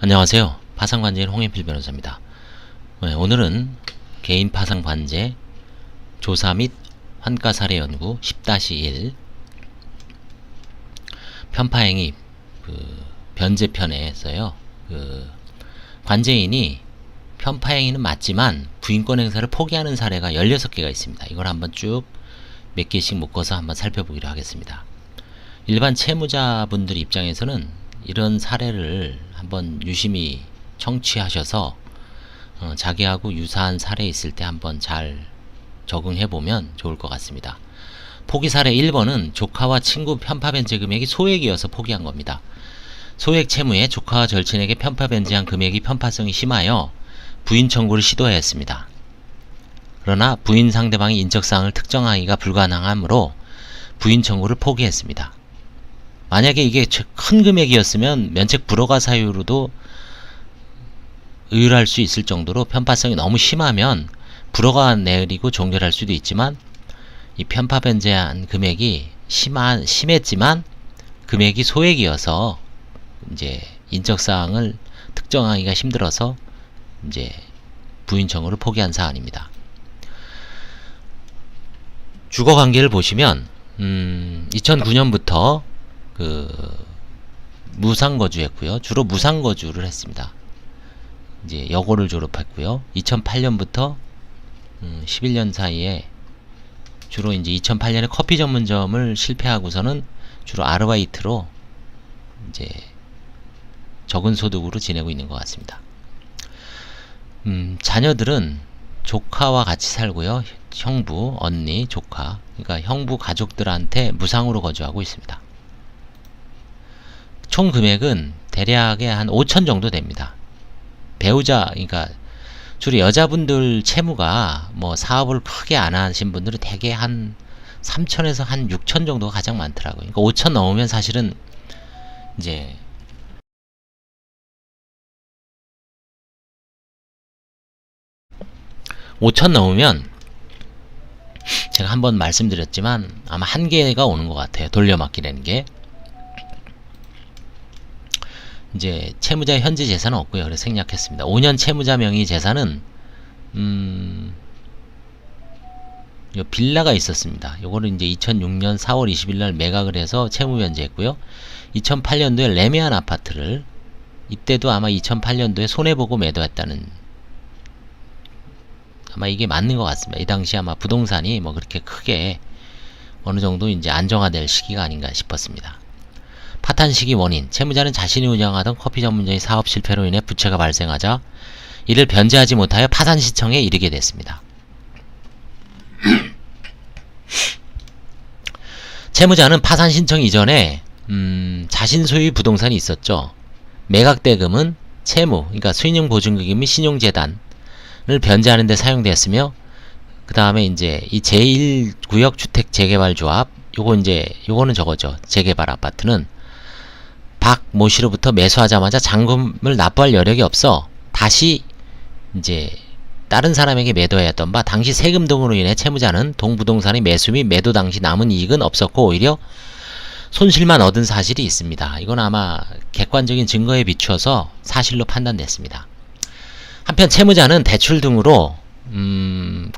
안녕하세요. 파산관제인 홍인필 변호사입니다. 오늘은 개인 파산관제 조사 및 환가사례 연구 10-1 편파행위 변제편에서요. 관제인이 편파행위는 맞지만 부인권 행사를 포기하는 사례가 16개가 있습니다. 이걸 한번 쭉 몇 개씩 묶어서 한번 살펴보기로 하겠습니다. 일반 채무자분들 입장에서는 이런 사례를 한번 유심히 청취하셔서 자기하고 유사한 사례 있을 때 한번 잘 적응해보면 좋을 것 같습니다. 포기 사례 1번은 조카와 친구 편파 변제 금액이 소액이어서 포기한 겁니다. 소액 채무에 조카와 절친에게 편파 변제한 금액이 편파성이 심하여 부인 청구를 시도했습니다. 그러나 부인 상대방이 인적사항을 특정하기가 불가능하므로 부인 청구를 포기했습니다. 만약에 이게 큰 금액이었으면 면책 불허가 사유로도 의율할 수 있을 정도로 편파성이 너무 심하면 불허가 내리고 종결할 수도 있지만, 이 편파 변제한 금액이 심했지만 금액이 소액이어서 이제 인적사항을 특정하기가 힘들어서 이제 부인 청구를 포기한 사안입니다. 주거관계를 보시면 2009년부터 무상거주했고요. 주로 무상거주를 했습니다. 이제 여고를 졸업했고요. 2008년부터 11년 사이에 주로 이제 2008년에 커피 전문점을 실패하고서는 주로 아르바이트로 이제 적은 소득으로 지내고 있는 것 같습니다. 자녀들은 조카와 같이 살고요. 형부, 언니, 조카, 그러니까 형부 가족들한테 무상으로 거주하고 있습니다. 총 금액은 대략에 한 5천 정도 됩니다. 배우자, 그러니까 주로 여자분들 채무가 뭐 사업을 크게 안 하신 분들은 대개 한 3천에서 한 6천 정도가 가장 많더라고요. 그러니까 5천 넘으면 사실은 이제 5천 넘으면 제가 한번 말씀드렸지만 아마 한계가 오는 것 같아요. 돌려막기라는 게. 이제 채무자의 현재 재산은 없고요. 그래서 생략했습니다. 5년 채무자 명의 재산은 요 빌라가 있었습니다. 요거는 이제 2006년 4월 20일 날 매각을 해서 채무 변제했고요. 2008년도에 레미안 아파트를, 이때도 아마 2008년도에 손해보고 매도했다는, 아마 이게 맞는 것 같습니다. 이 당시 아마 부동산이 뭐 그렇게 크게 어느 정도 이제 안정화될 시기가 아닌가 싶었습니다. 파탄 시기 원인, 채무자는 자신이 운영하던 커피 전문점의 사업 실패로 인해 부채가 발생하자 이를 변제하지 못하여 파산 신청에 이르게 됐습니다. 채무자는 파산 신청 이전에 자신 소유의 부동산이 있었죠. 매각 대금은 채무, 그러니까 수익용 보증금이 및 신용재단을 변제하는 데 사용되었으며, 그 다음에 이제 이 제1구역 주택 재개발조합, 요거는 저거죠. 재개발 아파트는 박 모 씨로부터 매수하자마자 잔금을 납부할 여력이 없어 다시 이제 다른 사람에게 매도해야 했던 바, 당시 세금 등으로 인해 채무자는 동부동산의 매수 및 매도 당시 남은 이익은 없었고 오히려 손실만 얻은 사실이 있습니다. 이건 아마 객관적인 증거에 비추어서 사실로 판단됐습니다. 한편 채무자는 대출 등으로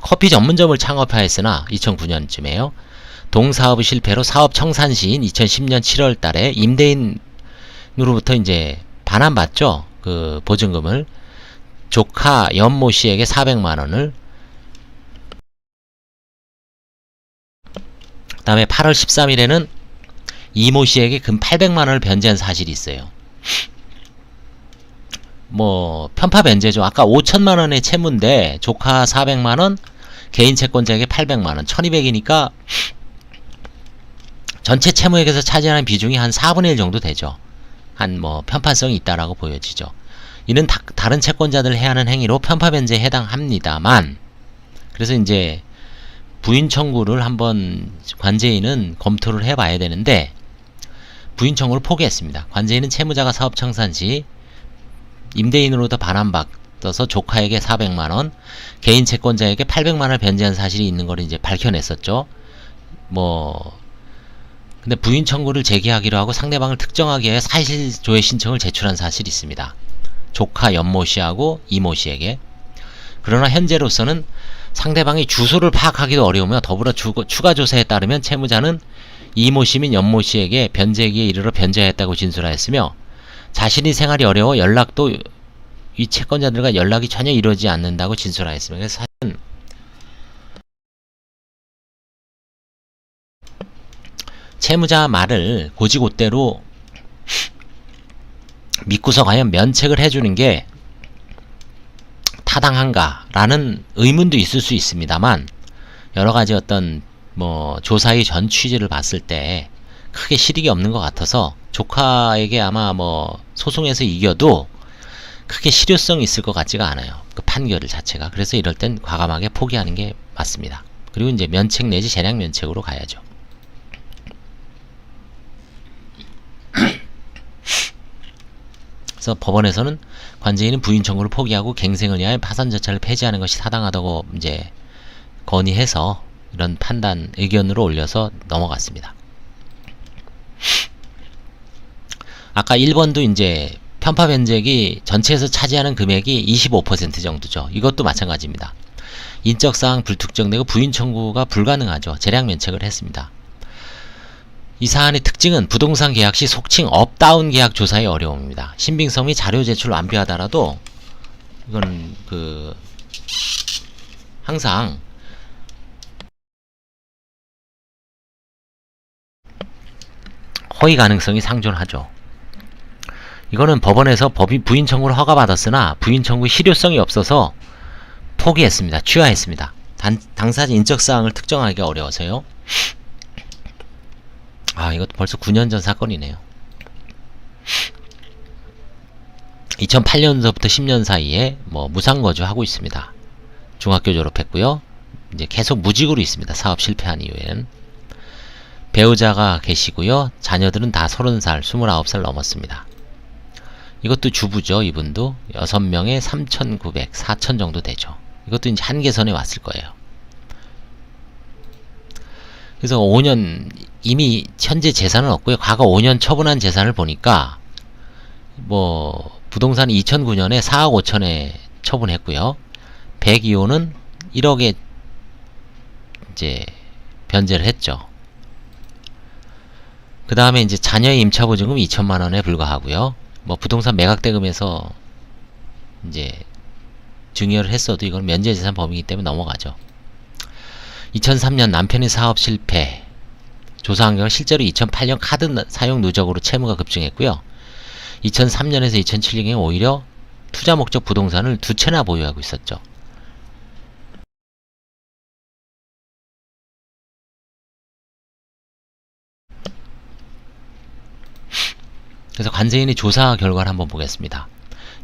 커피 전문점을 창업하였으나 2009년쯤에요. 동사업의 실패로 사업 청산 시인 2010년 7월 달에 임대인으로부터 이제 반환받죠. 그 보증금을 조카 연모 씨에게 400만원을, 그 다음에 8월 13일에는 이모 씨에게 금 800만원을 변제한 사실이 있어요. 뭐 편파 변제죠. 아까 5천만원의 채무인데 조카 400만원, 개인 채권자에게 800만원, 1200이니까 전체 채무액에서 차지하는 비중이 한 4분의 1 정도 되죠. 한 뭐 편파성이 있다라고 보여지죠. 이는 다른 채권자들 해야 하는 행위로 편파 변제에 해당합니다만, 그래서 이제 부인 청구를 한번 관제인은 검토를 해봐야 되는데 부인 청구를 포기했습니다. 관제인은 채무자가 사업 청산 시 임대인으로부터 반환받아서 조카에게 400만원, 개인 채권자에게 800만원을 변제한 사실이 있는 걸 이제 밝혀냈었죠. 근데 부인 청구를 제기하기로 하고 상대방을 특정하기 위해 사실조회 신청을 제출한 사실이 있습니다. 조카 연모 씨하고 이모 씨에게. 그러나 현재로서는 상대방의 주소를 파악하기도 어려우며 더불어 추가 조사에 따르면 채무자는 이모 씨 및 연모 씨에게 변제기에 이르러 변제했다고 진술하였으며 자신이 생활이 어려워 연락도 이 채권자들과 연락이 전혀 이루어지지 않는다고 진술하였습니다. 그래서 사실은 채무자 말을 고지고대로 믿고서 과연 면책을 해주는 게 타당한가라는 의문도 있을 수 있습니다만 여러가지 어떤 조사의 전 취지를 봤을 때 크게 실익이 없는 것 같아서 조카에게 아마 소송에서 이겨도 크게 실효성이 있을 것 같지가 않아요. 그 판결 자체가. 그래서 이럴 땐 과감하게 포기하는 게 맞습니다. 그리고 이제 면책 내지 재량 면책으로 가야죠. 그래서 법원에서는 관제인은 부인 청구를 포기하고 갱생을 위하여 파산 절차를 폐지하는 것이 타당하다고 이제 건의해서 이런 판단 의견으로 올려서 넘어갔습니다. 아까 1번도 이제 편파 변제액이 전체에서 차지하는 금액이 25% 정도죠. 이것도 마찬가지입니다. 인적사항 불특정되고 부인 청구가 불가능하죠. 재량 면책을 했습니다. 이 사안의 특징은 부동산 계약 시 속칭 업다운 계약 조사의 어려움입니다. 신빙성 및 자료 제출 완비하더라도 이건 항상 허위 가능성이 상존하죠. 이거는 법원에서 부인 청구를 허가받았으나 부인 청구 실효성이 없어서 포기했습니다. 취하했습니다. 당사자 인적사항을 특정하기 어려워서요. 이것도 벌써 9년 전 사건이네요. 2008년서부터 10년 사이에 무상거주 하고 있습니다. 중학교 졸업했고요. 이제 계속 무직으로 있습니다. 사업 실패한 이후에는. 배우자가 계시고요. 자녀들은 다 30살, 29살 넘었습니다. 이것도 주부죠. 이분도 6명에 3,900, 4,000 정도 되죠. 이것도 이제 한계선에 왔을 거예요. 그래서 5년 이미 현재 재산은 없고요. 과거 5년 처분한 재산을 보니까 부동산 2009년에 4억 5천에 처분했고요. 102호는 1억에 이제 변제를 했죠. 그 다음에 이제 자녀의 임차보증금 2천만 원에 불과하고요. 부동산 매각대금에서 이제 증여를 했어도 이건 면제재산 범위이기 때문에 넘어가죠. 2003년 남편의 사업 실패 조사한 결과 실제로 2008년 카드 사용 누적으로 채무가 급증했고요. 2003년에서 2007년에 오히려 투자 목적 부동산을 2채나 보유하고 있었죠. 그래서 관세인의 조사 결과를 한번 보겠습니다.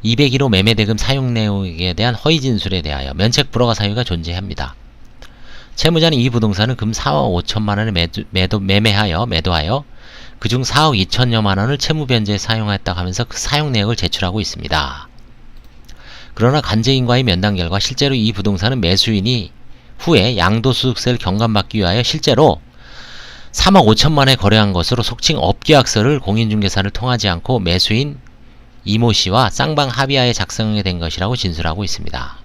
201호 매매대금 사용 내역에 대한 허위 진술에 대하여 면책 불허가 사유가 존재합니다. 채무자는 이 부동산을 금 4억 5천만원에 매도하여 그중 4억 2천여만원을 채무 변제에 사용하였다고 하면서 그 사용 내역을 제출하고 있습니다. 그러나 관제인과의 면담 결과 실제로 이 부동산은 매수인이 후에 양도소득세를 경감받기 위하여 실제로 3억 5천만원에 거래한 것으로 속칭 업계약서를 공인중개사를 통하지 않고 매수인 이모씨와 쌍방 합의하에 작성하게 된 것이라고 진술하고 있습니다.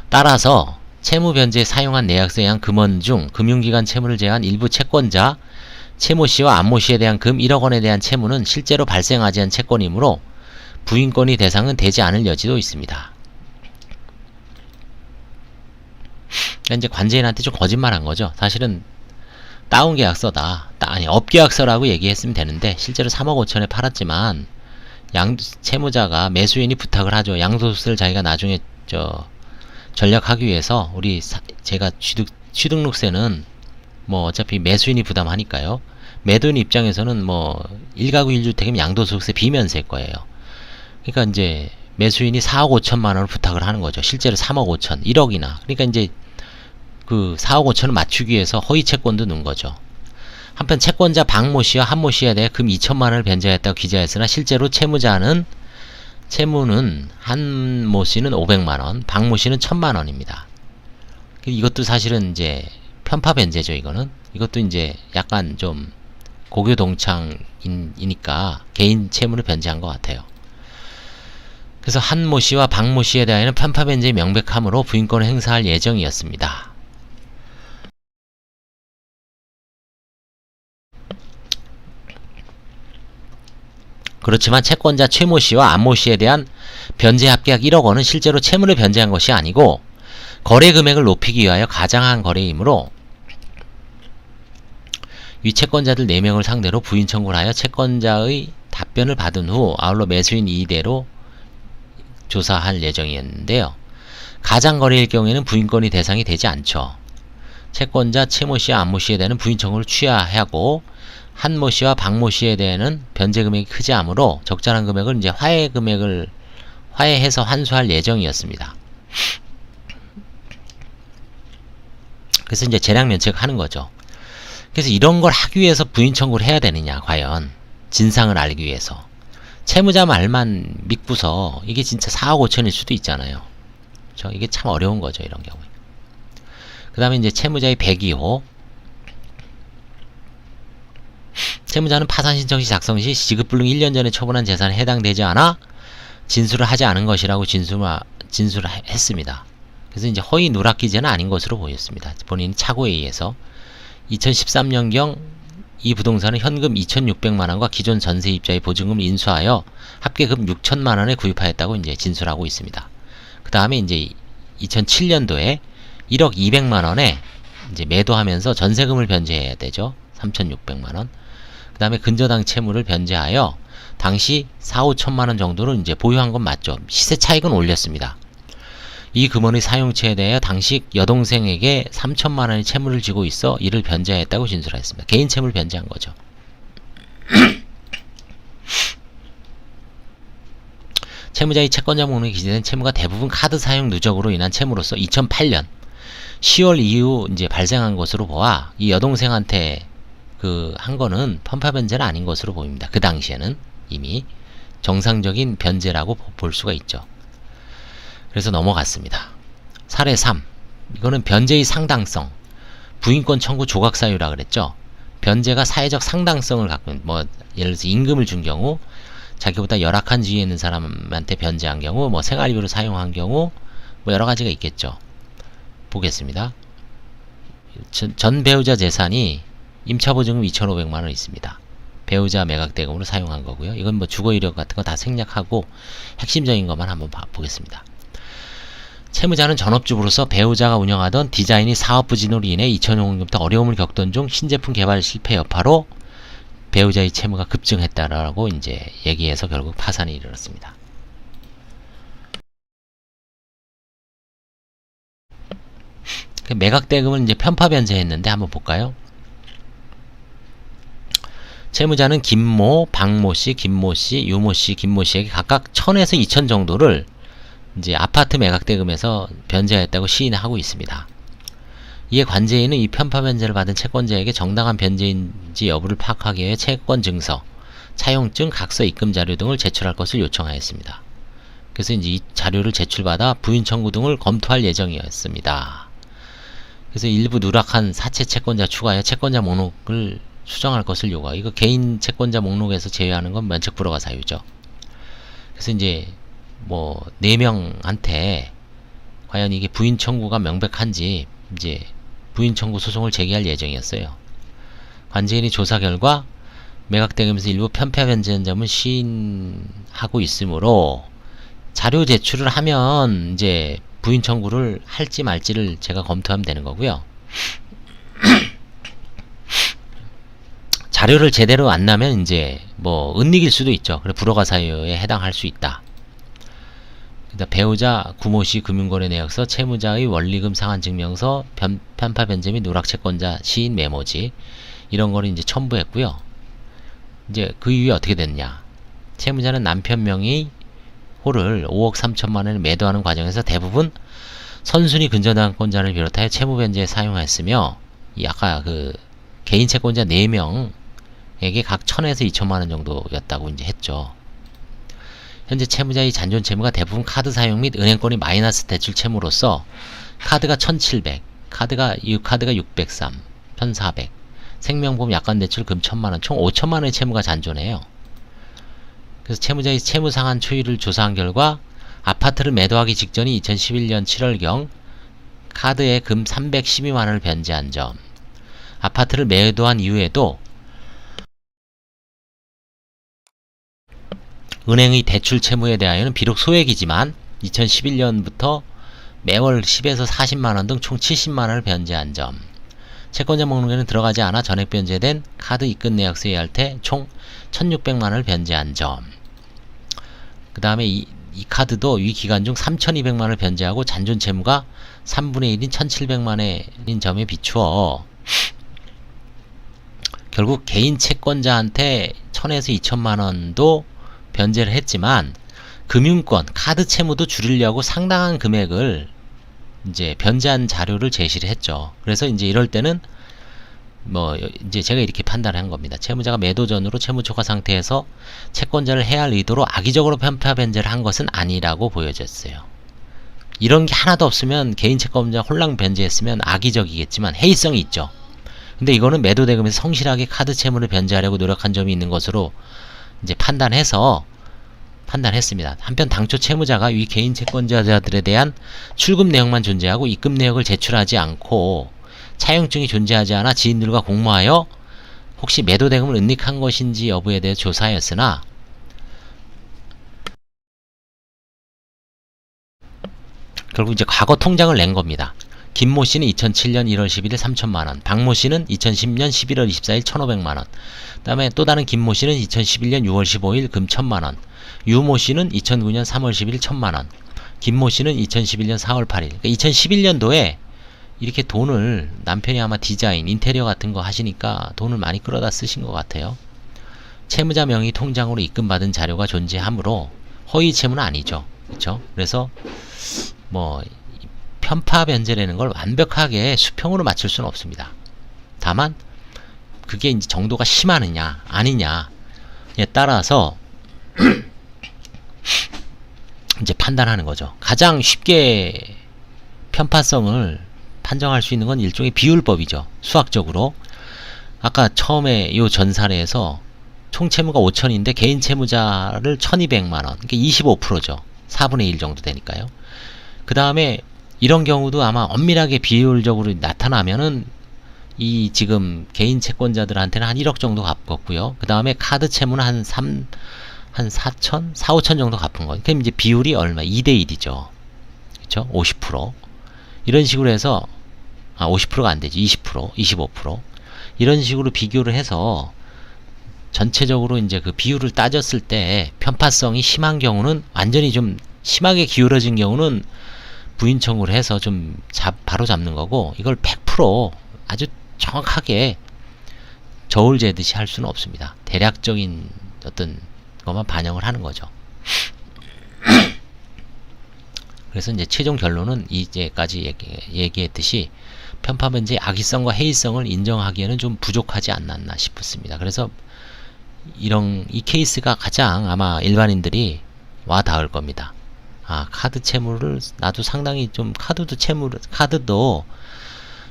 따라서 채무변제에 사용한 내역서에 의한 금원 중 금융기관 채무를 제외한 일부 채권자 채모씨와 안모씨에 대한 금 1억원에 대한 채무는 실제로 발생하지 않은 채권이므로 부인권의 대상은 되지 않을 여지도 있습니다. 이제 관제인한테 좀 거짓말한 거죠. 사실은 다운 계약서다. 업계약서라고 얘기했으면 되는데 실제로 3억 5천에 팔았지만 채무자가 매수인이 부탁을 하죠. 양도소득세를 자기가 나중에 전략하기 위해서 제가 취득록세는 어차피 매수인이 부담하니까요. 매도인 입장에서는 1가구 1주택이면 양도소득세 비면세일 거예요. 그러니까 이제 매수인이 4억 5천만 원을 부탁을 하는 거죠. 실제로 3억 5천, 1억이나. 그러니까 이제 그 4억 5천을 맞추기 위해서 허위 채권도 넣은 거죠. 한편 채권자 박모 씨와 한모 씨에 대해 금 2천만 원을 변제했다고 기재했으나 실제로 채무는 한모 씨는 500만 원, 박모 씨는 1000만 원입니다. 이것도 사실은 이제 편파 변제죠. 이것도 이제 약간 좀 고교 동창이니까 개인 채무를 변제한 것 같아요. 그래서 한모 씨와 박모 씨에 대하여는 편파 변제의 명백함으로 부인권을 행사할 예정이었습니다. 그렇지만 채권자 최모 씨와 안모 씨에 대한 변제 합계약 1억 원은 실제로 채무를 변제한 것이 아니고 거래 금액을 높이기 위하여 가장한 거래이므로 위 채권자들 4명을 상대로 부인 청구를 하여 채권자의 답변을 받은 후 아울러 매수인 이의대로 조사할 예정이었는데요. 가장 거래일 경우에는 부인권이 대상이 되지 않죠. 채권자 최모 씨와 안모 씨에 대한 부인 청구를 취하하고 한모 씨와 박모 씨에 대해는 변제 금액이 크지 않으므로 적절한 금액을 이제 화해해서 환수할 예정이었습니다. 그래서 이제 재량 면책을 하는 거죠. 그래서 이런 걸 하기 위해서 부인 청구를 해야 되느냐, 과연 진상을 알기 위해서. 채무자 말만 믿고서 이게 진짜 4억 5천일 수도 있잖아요. 그렇죠? 이게 참 어려운 거죠, 이런 경우에. 그 다음에 이제 채무자의 102호. 채무자는 파산 신청 시 작성 시 지급불능 1년 전에 처분한 재산에 해당되지 않아 진술을 하지 않은 것이라고 진술을 했습니다. 그래서 이제 허위 누락 기재는 아닌 것으로 보였습니다. 본인 착오에 의해서 2013년경 이 부동산은 현금 2,600만원과 기존 전세입자의 보증금을 인수하여 합계금 6천만원에 구입하였다고 이제 진술하고 있습니다. 그 다음에 이제 2007년도에 1억 200만원에 이제 매도하면서 전세금을 변제해야 되죠. 3,600만원. 그 다음에 근저당 채무를 변제하여 당시 4, 5천만원 정도를 이제 보유한 건 맞죠. 시세 차익은 올렸습니다. 이 금원의 사용처에 대해 당시 여동생에게 3천만원의 채무를 지고 있어 이를 변제했다고 진술했습니다. 개인 채무를 변제한 거죠. 채무자의 채권자 목록에 기재된 채무가 대부분 카드 사용 누적으로 인한 채무로서 2008년 10월 이후 이제 발생한 것으로 보아 이 여동생한테 한 거는 편파 변제는 아닌 것으로 보입니다. 그 당시에는 이미 정상적인 변제라고 볼 수가 있죠. 그래서 넘어갔습니다. 사례 3. 이거는 변제의 상당성. 부인권 청구 조각 사유라 그랬죠. 변제가 사회적 상당성을 갖고 있는, 예를 들어서 임금을 준 경우, 자기보다 열악한 지위에 있는 사람한테 변제한 경우, 생활비로 사용한 경우, 여러 가지가 있겠죠. 보겠습니다. 전 배우자 재산이 임차보증금 2,500만원 있습니다. 배우자 매각대금으로 사용한 거고요. 이건 주거 이력 같은 거 다 생략하고 핵심적인 것만 한번 보겠습니다. 채무자는 전업주부로서 배우자가 운영하던 디자인이 사업 부진으로 인해 2005년부터 어려움을 겪던 중 신제품 개발 실패 여파로 배우자의 채무가 급증했다라고 이제 얘기해서 결국 파산이 이르렀습니다. 매각대금을 이제 편파 변제했는데 한번 볼까요? 채무자는 김모, 박모씨, 김모씨, 유모씨, 김모씨에게 각각 1,000에서 2,000 정도를 이제 아파트 매각대금에서 변제했다고 시인하고 있습니다. 이에 관제인은 이 편파 변제를 받은 채권자에게 정당한 변제인지 여부를 파악하기 위해 채권증서, 차용증, 각서, 입금 자료 등을 제출할 것을 요청하였습니다. 그래서 이제 이 자료를 제출받아 부인 청구 등을 검토할 예정이었습니다. 그래서 일부 누락한 사채 채권자 추가하여 채권자 목록을 수정할 것을 요구하고, 이거 개인 채권자 목록에서 제외하는 건 면책 불허가 사유죠. 그래서 이제 4명한테 과연 이게 부인 청구가 명백한지 이제 부인 청구 소송을 제기할 예정이었어요. 관제인이 조사 결과 매각대금에서 일부 편파 변제한 점은 시인하고 있으므로 자료 제출을 하면 이제 부인 청구를 할지 말지를 제가 검토하면 되는 거고요. 자료를 제대로 안 나면 이제 은닉일 수도 있죠. 그래 불허가 사유에 해당할 수 있다. 배우자 구모씨 금융거래 내역서, 채무자의 원리금 상환 증명서, 편파 변제 및 누락 채권자 시인 메모지 이런 거를 이제 첨부했고요. 이제 그 이후에 어떻게 됐냐? 채무자는 남편 명의 호를 5억 3천만 원에 매도하는 과정에서 대부분 선순위 근저당권자를 비롯하여 채무 변제에 사용했으며, 이 아까 개인 채권자 4명에게 각 1,000에서 2천만 원 정도였다고 이제 했죠. 현재 채무자의 잔존 채무가 대부분 카드 사용 및 은행권이 마이너스 대출 채무로서 카드가 1,700, 이 카드가 603, 1,400, 생명보험 약관대출 금 1000만원, 총 5천만원의 채무가 잔존해요. 그래서 채무자의 채무상한 추이를 조사한 결과 아파트를 매도하기 직전이 2011년 7월경 카드에 금 312만원을 변제한 점, 아파트를 매도한 이후에도 은행의 대출 채무에 대하여는 비록 소액이지만 2011년부터 매월 10에서 40만원 등 총 70만원을 변제한 점, 채권자 목록에는 들어가지 않아 전액 변제된 카드 입금 내역서에 의할 때 총 1600만원을 변제한 점, 그 다음에 이 카드도 이 기간 중 3200만원을 변제하고 잔존 채무가 3분의 1인 1700만원인 점에 비추어 결국 개인 채권자한테 1000에서 2000만원도 변제를 했지만 금융권, 카드 채무도 줄이려고 상당한 금액을 이제 변제한 자료를 제시를 했죠. 그래서 이제 이럴 때는 뭐 이제 제가 이렇게 판단을 한 겁니다. 채무자가 매도 전으로 채무 초과 상태에서 채권자를 해야 할 의도로 악의적으로 편파 변제를 한 것은 아니라고 보여졌어요. 이런 게 하나도 없으면 개인 채권자 홀랑 변제했으면 악의적이겠지만 해이성이 있죠. 근데 이거는 매도 대금에서 성실하게 카드 채무를 변제하려고 노력한 점이 있는 것으로 이제 판단했습니다. 한편 당초 채무자가 위 개인 채권자들에 대한 출금 내역만 존재하고 입금 내역을 제출하지 않고 차용증이 존재하지 않아 지인들과 공모하여 혹시 매도 대금을 은닉한 것인지 여부에 대해 조사하였으나 결국 이제 과거 통장을 낸 겁니다. 김모 씨는 2007년 1월 11일 3천만원, 박모 씨는 2010년 11월 24일 1500만원, 그 다음에 또 다른 김모 씨는 2011년 6월 15일 금 1000만원, 유모 씨는 2009년 3월 10일 1000만원, 김모 씨는 2011년 4월 8일. 그러니까 2011년도에 이렇게 돈을 남편이 아마 디자인, 인테리어 같은 거 하시니까 돈을 많이 끌어다 쓰신 것 같아요. 채무자 명의 통장으로 입금받은 자료가 존재하므로 허위 채무는 아니죠. 그렇죠? 그래서 뭐 편파 변제라는 걸 완벽하게 수평으로 맞출 수는 없습니다. 다만 그게 이제 정도가 심하느냐 아니냐에 따라서 이제 판단하는 거죠. 가장 쉽게 편파성을 판정할 수 있는 건 일종의 비율법이죠. 수학적으로. 아까 처음에 요 전 사례에서 총 채무가 5천인데 개인 채무자를 1200만원, 그러니까 25%죠. 4분의 1 정도 되니까요. 그 다음에 이런 경우도 아마 엄밀하게 비율적으로 나타나면은 이 지금 개인 채권자들한테는 한 1억 정도 갚았고요. 그 다음에 카드 채무는 한 4천? 4, 5천 정도 갚은 거예요. 그럼 이제 비율이 얼마? 2대1이죠. 그쵸? 50%. 이런 식으로 해서 50%가 안 되지. 20%, 25%. 이런 식으로 비교를 해서 전체적으로 이제 그 비율을 따졌을 때 편파성이 심한 경우는 완전히 좀 심하게 기울어진 경우는 부인 청구를 해서 좀 바로 잡는 거고, 이걸 100% 아주 정확하게 저울 재듯이 할 수는 없습니다. 대략적인 어떤 것만 반영을 하는 거죠. 그래서 이제 최종 결론은 이제까지 얘기했듯이 편파 변제의 악의성과 해이성을 인정하기에는 좀 부족하지 않았나 싶습니다. 그래서 이 케이스가 가장 아마 일반인들이 와 닿을 겁니다. 카드 채무를 나도 상당히 좀 카드도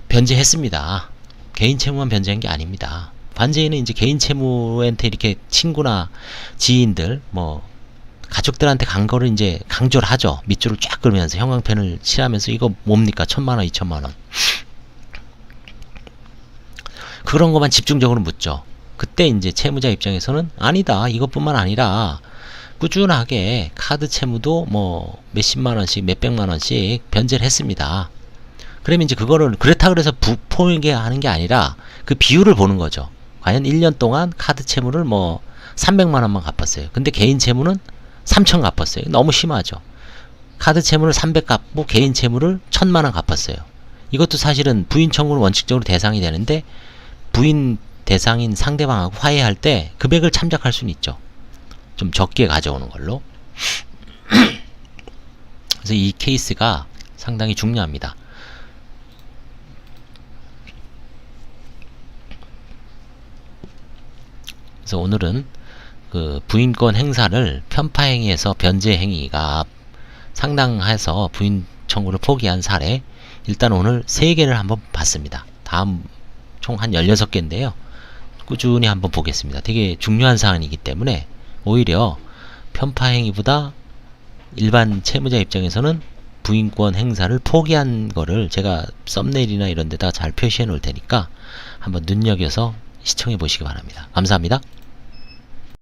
변제했습니다. 개인 채무만 변제한 게 아닙니다. 관제인은 이제 개인 채무한테 이렇게 친구나 지인들 뭐 가족들한테 간 거를 이제 강조를 하죠. 밑줄을 쫙 그으면서 형광펜을 칠하면서 이거 뭡니까? 1000만원, 2000만원. 그런 것만 집중적으로 묻죠. 그때 이제 채무자 입장에서는 아니다. 이것뿐만 아니라 꾸준하게 카드 채무도 뭐 몇십만원씩, 몇백만원씩 변제를 했습니다. 그러면 이제 그거를 그렇다 그래서 부포하게 하는 게 아니라 그 비율을 보는 거죠. 과연 1년 동안 카드 채무를 뭐 300만원만 갚았어요. 근데 개인 채무는 3천 갚았어요. 너무 심하죠. 카드 채무를 300 갚고 개인 채무를 1000만원 갚았어요. 이것도 사실은 부인 청구는 원칙적으로 대상이 되는데 부인 대상인 상대방하고 화해할 때 금액을 참작할 수는 있죠. 좀 적게 가져오는 걸로. 그래서 이 케이스가 상당히 중요합니다. 그래서 오늘은 그 부인권 행사를 편파 행위에서 변제 행위가 상당해서 부인 청구를 포기한 사례, 일단 오늘 3개를 한번 봤습니다. 다음 총 한 16개인데요. 꾸준히 한번 보겠습니다. 되게 중요한 사안이기 때문에 오히려 편파 행위보다 일반 채무자 입장에서는 부인권 행사를 포기한 거를 제가 썸네일이나 이런 데다 잘 표시해 놓을 테니까 한번 눈여겨서 시청해 보시기 바랍니다. 감사합니다.